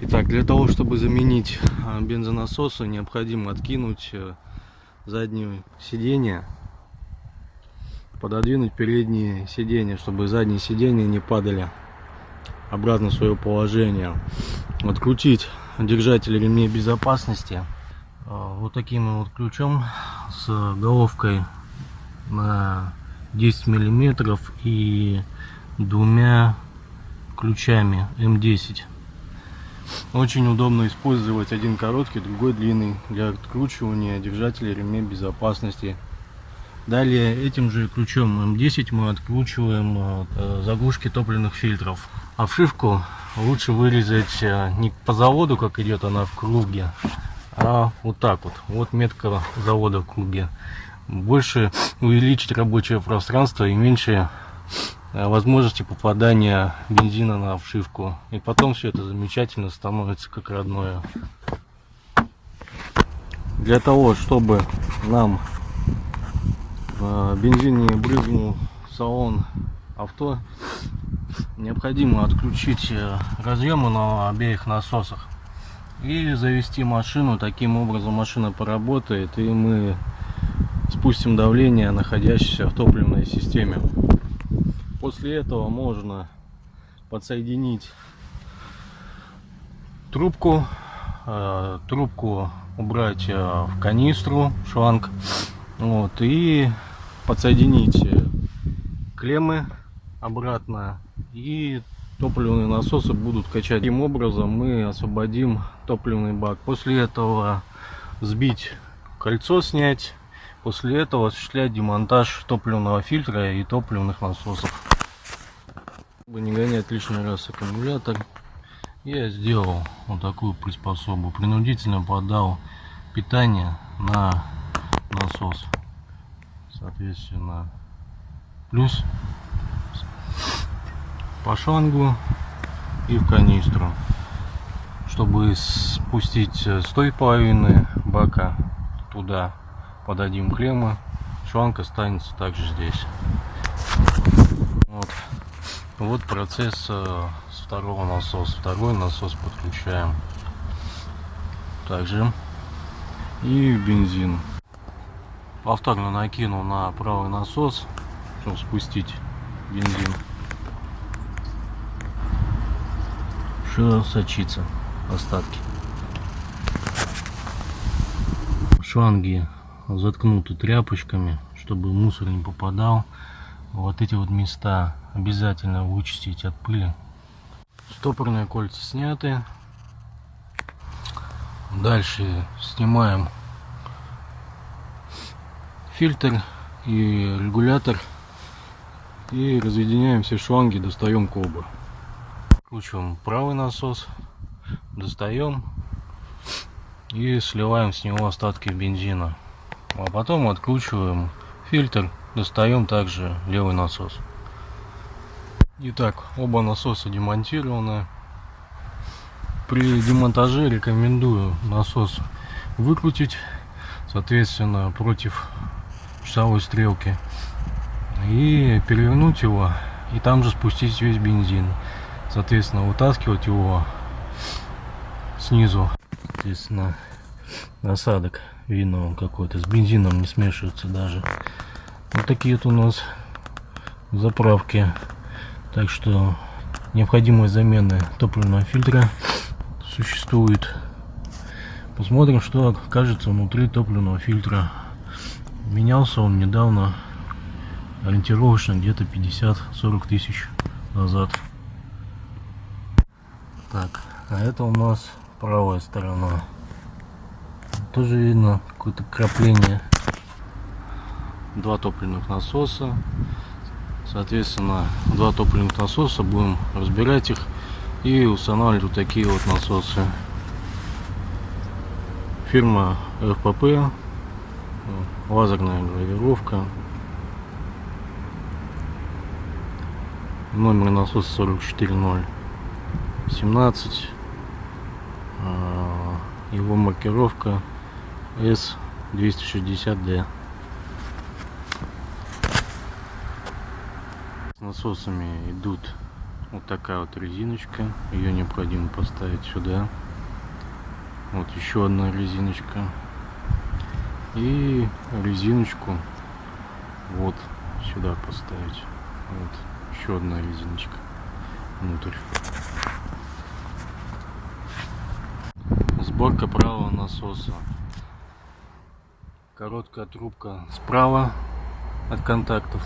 Итак, для того, чтобы заменить бензонасосы, необходимо откинуть заднее сиденье, пододвинуть передние сиденья, чтобы задние сиденья не падали обратно в свое положение. Открутить держатель ремней безопасности вот таким вот ключом с головкой на 10 миллиметров и двумя ключами М10. Очень удобно использовать один короткий, другой длинный для откручивания держателей ремней безопасности. Далее этим же ключом М10 мы откручиваем заглушки топливных фильтров. Обшивку лучше вырезать не по заводу, как идет она в круге, а вот так вот. Вот метка завода в круге. Больше увеличить рабочее пространство и меньше возможности попадания бензина на обшивку. И потом все это замечательно становится как родное. Для того, чтобы нам бензин не брызнул в салон авто, необходимо отключить разъемы на обеих насосах и завести машину. Таким образом машина поработает, и мы спустим давление, находящееся в топливной системе. После этого можно подсоединить трубку убрать в канистру, шланг, вот, и подсоединить клеммы обратно, и топливные насосы будут качать. Таким образом мы освободим топливный бак. После этого сбить кольцо, снять. После этого осуществлять демонтаж топливного фильтра и топливных насосов. Чтобы не гонять лишний раз аккумулятор, я сделал вот такую приспособу. Принудительно подал питание на насос. Соответственно, плюс по шлангу и в канистру. Чтобы спустить с той половины бака туда, подадим клеммы, шланг останется также здесь. Вот процесс с второго насоса. Второй насос подключаем также и бензин. Повторно накину на правый насос, чтобы спустить бензин. Все сочится, остатки. Шланги заткнуты тряпочками, чтобы мусор не попадал. Вот эти вот места обязательно вычистить от пыли. Стопорные кольца сняты. Дальше снимаем фильтр и регулятор и разъединяем все шланги, достаем колбы. Вкручиваем правый насос, достаем и сливаем с него остатки бензина. А потом откручиваем фильтр, достаем также левый насос. Итак, оба насоса демонтированы. При демонтаже рекомендую насос выкрутить, соответственно, против часовой стрелки, и перевернуть его, и там же спустить весь бензин. Соответственно, вытаскивать его снизу. Соответственно, осадок видно какой-то, с бензином не смешивается даже. Вот такие вот у нас заправки. Так что необходимость замены топливного фильтра существует. Посмотрим, что окажется внутри топливного фильтра. Менялся он недавно, ориентировочно где-то 50-40 тысяч назад. Так, а это у нас правая сторона. Тоже видно какое-то крапление. Два топливных насоса. Соответственно, два топливных насоса, будем разбирать их и устанавливать вот такие вот насосы. Фирма РПП, лазерная гравировка. Номер насоса 44017. Его маркировка S260D. С насосами идут Вот такая вот резиночка. Ее необходимо поставить сюда. Вот еще одна резиночка. И резиночку вот сюда поставить. Вот еще одна резиночка внутрь. Сборка правого насоса. Короткая трубка справа от контакты.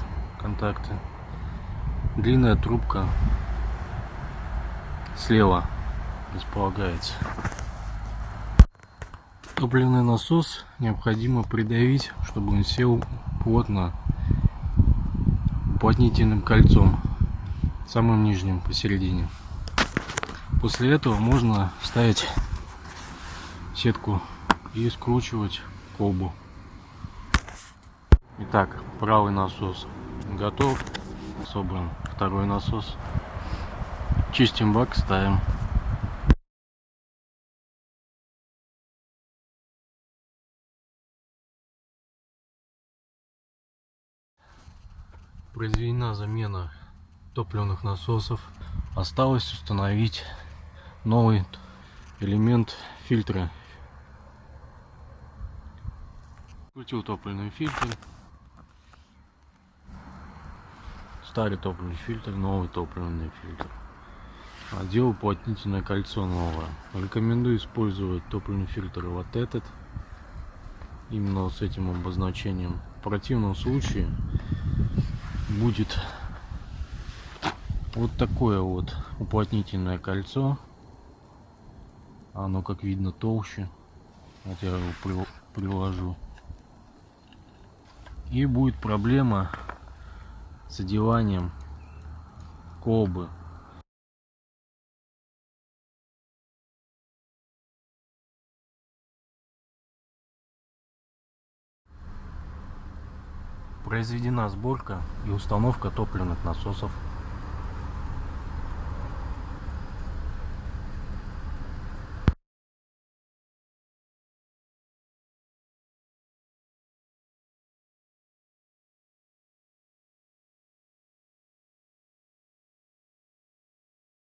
Длинная трубка слева располагается. Топливный насос необходимо придавить, чтобы он сел плотно уплотнительным кольцом, самым нижним посередине. После этого можно ставить сетку и скручивать колбу. Итак, правый насос готов, собран второй насос. Чистим бак, ставим. Произведена замена топливных насосов. Осталось установить новый элемент фильтра. Включил топливный фильтр. Старый топливный фильтр, новый топливный фильтр. Одел уплотнительное кольцо новое. Рекомендую использовать топливный фильтр вот этот. Именно с этим обозначением. В противном случае будет вот такое вот уплотнительное кольцо. Оно, как видно, толще. Вот я его приложу. И будет проблема с одеванием колбы. Произведена сборка и установка топливных насосов.